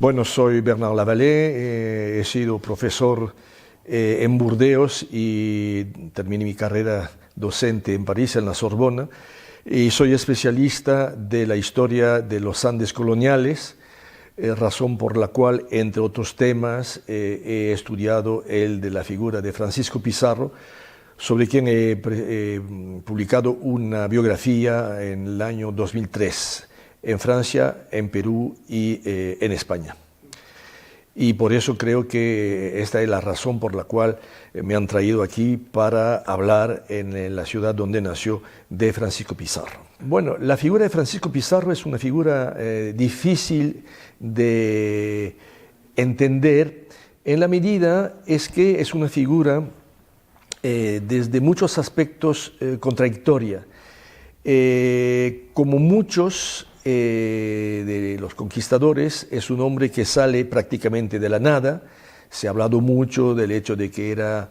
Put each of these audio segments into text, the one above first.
Bueno, soy Bernard Lavallee, he sido profesor en Burdeos y terminé mi carrera docente en París, en la Sorbona, y soy especialista de la historia de los Andes coloniales, razón por la cual, entre otros temas, he estudiado el de la figura de Francisco Pizarro, sobre quien he publicado una biografía en el año 2003, en Francia, en Perú y en España. Y por eso creo que esta es la razón por la cual me han traído aquí para hablar en la ciudad donde nació de Francisco Pizarro. Bueno, la figura de Francisco Pizarro es una figura difícil de entender en la medida es que es una figura desde muchos aspectos contradictoria. Como muchos de los conquistadores, es un hombre que sale prácticamente de la nada. Se ha hablado mucho del hecho de que era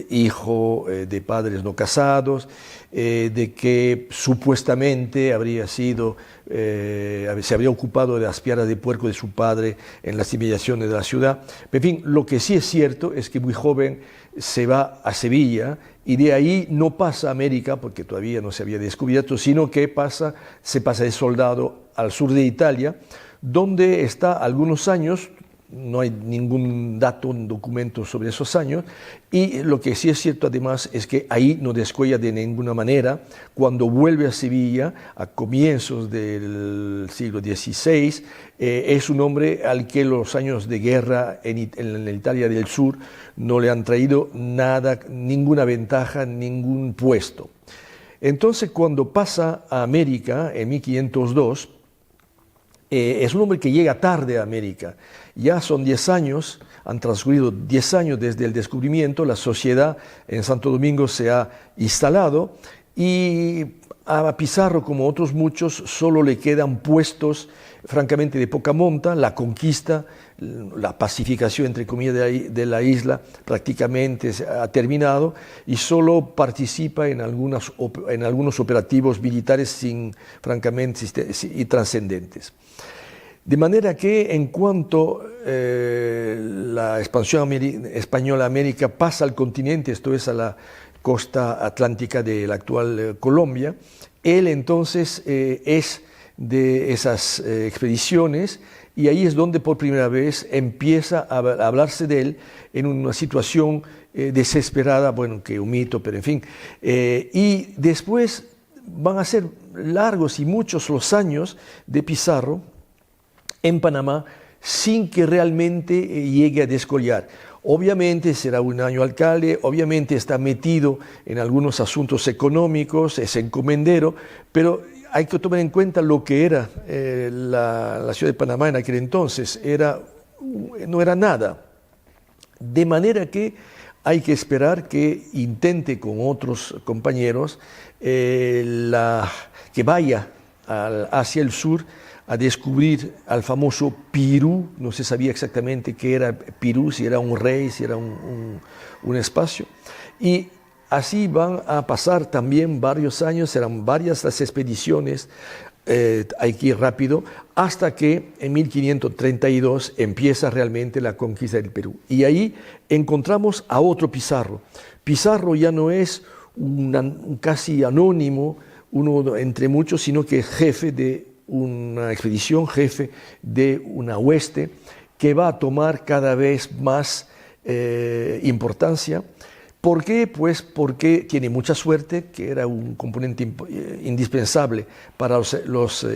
hijo de padres no casados, de que supuestamente habría sido, se habría ocupado de las piaras de puerco de su padre en las inmediaciones de la ciudad. En fin, lo que sí es cierto es que muy joven se va a Sevilla y de ahí no pasa a América, porque todavía no se había descubierto, sino que se pasa de soldado al sur de Italia, donde está algunos años. No hay ningún dato, un documento sobre esos años, y lo que sí es cierto además es que ahí no descuella de ninguna manera. Cuando vuelve a Sevilla a comienzos del siglo XVI, es un hombre al que los años de guerra en la Italia del Sur no le han traído nada, ninguna ventaja, ningún puesto. Entonces, cuando pasa a América en 1502, es un hombre que llega tarde a América. Ya son 10 años, han transcurrido 10 años desde el descubrimiento, la sociedad en Santo Domingo se ha instalado y a Pizarro, como otros muchos, solo le quedan puestos francamente de poca monta. La conquista, la pacificación, entre comillas, de la isla prácticamente ha terminado y solo participa en algunos operativos militares francamente y trascendentes. De manera que en cuanto la expansión española a América pasa al continente, esto es a la costa atlántica de la actual Colombia, él entonces es de esas expediciones y ahí es donde por primera vez empieza a hablarse de él en una situación desesperada, bueno, que un mito, pero en fin. Y después van a ser largos y muchos los años de Pizarro en Panamá sin que realmente llegue a descollar. Obviamente será un año alcalde, obviamente está metido en algunos asuntos económicos, es encomendero, pero hay que tomar en cuenta lo que era la ciudad de Panamá en aquel entonces, no era nada. De manera que hay que esperar que intente con otros compañeros que vaya hacia el sur a descubrir al famoso Pirú. No se sabía exactamente qué era Pirú, si era un rey, si era un espacio. Y así van a pasar también varios años, serán varias las expediciones, hay que ir rápido, hasta que en 1532 empieza realmente la conquista del Perú. Y ahí encontramos a otro Pizarro. Pizarro ya no es un casi anónimo, uno entre muchos, sino que es jefe de una expedición, jefe de una hueste que va a tomar cada vez más importancia. ¿Por qué? Pues porque tiene mucha suerte, que era un componente indispensable para los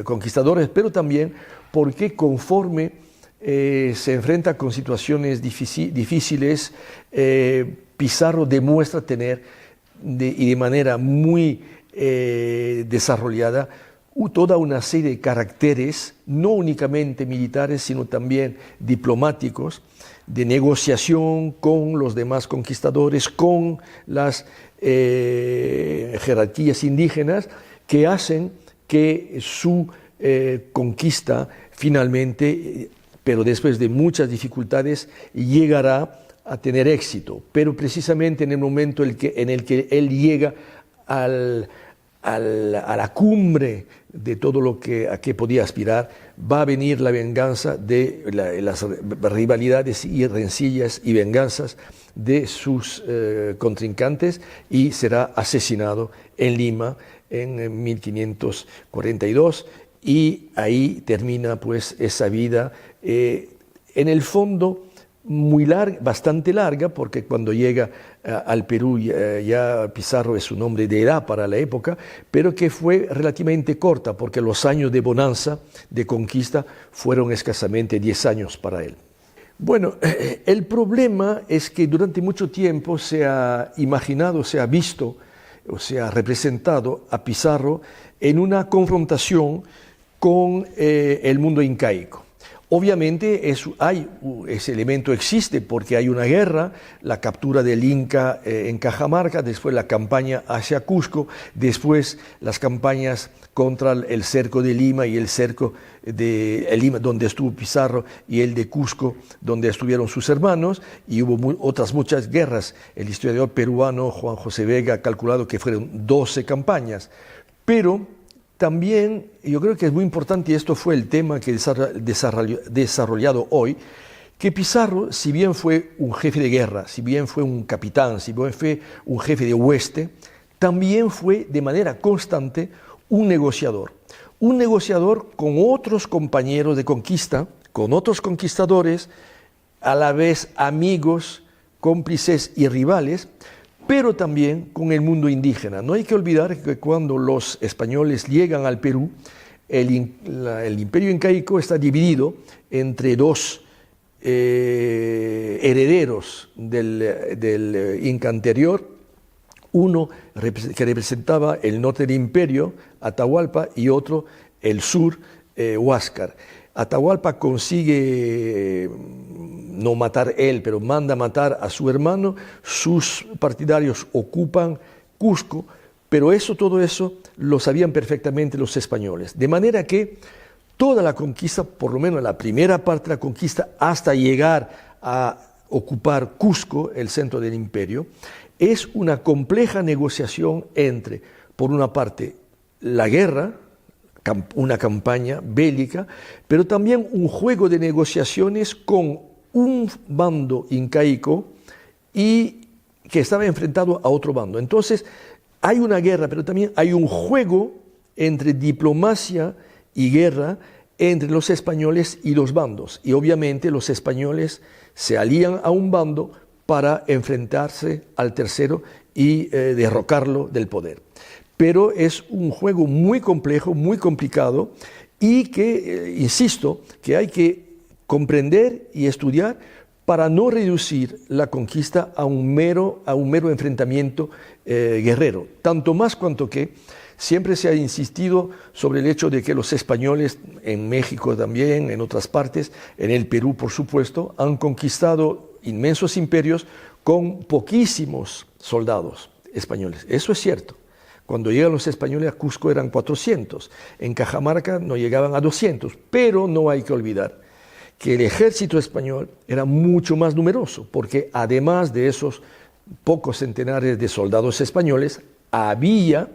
conquistadores, pero también porque conforme se enfrenta con situaciones difíciles, Pizarro demuestra tener y de manera muy desarrollada toda una serie de caracteres, no únicamente militares, sino también diplomáticos, de negociación con los demás conquistadores, con las jerarquías indígenas, que hacen que su conquista finalmente, pero después de muchas dificultades, llegará a tener éxito. Pero precisamente en el momento en el que él llega a la cumbre de todo lo a que podía aspirar, va a venir la venganza de las rivalidades y rencillas y venganzas de sus contrincantes, y será asesinado en Lima en 1542, y ahí termina pues esa vida en el fondo muy larga, bastante larga, porque cuando llega al Perú ya Pizarro es un hombre de edad para la época, pero que fue relativamente corta, porque los años de bonanza, de conquista, fueron escasamente 10 años para él. Bueno, el problema es que durante mucho tiempo se ha imaginado, se ha visto, o se ha representado a Pizarro en una confrontación con el mundo incaico. Obviamente ese elemento existe porque hay una guerra, la captura del Inca en Cajamarca, después la campaña hacia Cusco, después las campañas contra el cerco de Lima y el cerco de Lima, donde estuvo Pizarro, y el de Cusco, donde estuvieron sus hermanos, y hubo otras muchas guerras. El historiador peruano Juan José Vega ha calculado que fueron 12 campañas, pero también yo creo que es muy importante, y esto fue el tema que desarrollado hoy, que Pizarro, si bien fue un jefe de guerra, si bien fue un capitán, si bien fue un jefe de hueste, también fue de manera constante un negociador con otros compañeros de conquista, con otros conquistadores, a la vez amigos, cómplices y rivales, pero también con el mundo indígena. No hay que olvidar que cuando los españoles llegan al Perú, el imperio incaico está dividido entre dos herederos del Inca anterior, uno que representaba el norte del imperio, Atahualpa, y otro el sur, Huáscar. Atahualpa consigue no matar él, pero manda matar a su hermano. Sus partidarios ocupan Cusco, pero todo eso lo sabían perfectamente los españoles. De manera que toda la conquista, por lo menos la primera parte de la conquista, hasta llegar a ocupar Cusco, el centro del imperio, es una compleja negociación entre, por una parte, la guerra, una campaña bélica, pero también un juego de negociaciones con un bando incaico y que estaba enfrentado a otro bando. Entonces, hay una guerra, pero también hay un juego entre diplomacia y guerra entre los españoles y los bandos. Y obviamente los españoles se alían a un bando para enfrentarse al tercero y derrocarlo del poder. Pero es un juego muy complejo, muy complicado, y que, insisto, que hay que comprender y estudiar para no reducir la conquista a un mero enfrentamiento guerrero. Tanto más cuanto que siempre se ha insistido sobre el hecho de que los españoles, en México también, en otras partes, en el Perú por supuesto, han conquistado inmensos imperios con poquísimos soldados españoles. Eso es cierto. Cuando llegan los españoles a Cusco eran 400, en Cajamarca no llegaban a 200, pero no hay que olvidar que el ejército español era mucho más numeroso, porque además de esos pocos centenares de soldados españoles, había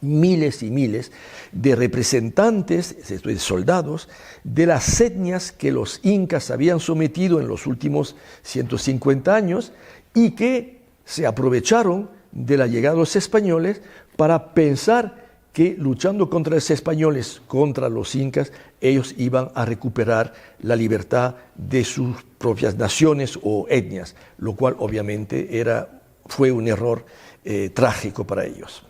miles y miles de representantes, de soldados, de las etnias que los incas habían sometido en los últimos 150 años y que se aprovecharon de la llegada de los españoles para pensar que luchando contra los españoles, contra los incas, ellos iban a recuperar la libertad de sus propias naciones o etnias, lo cual obviamente fue un error trágico para ellos.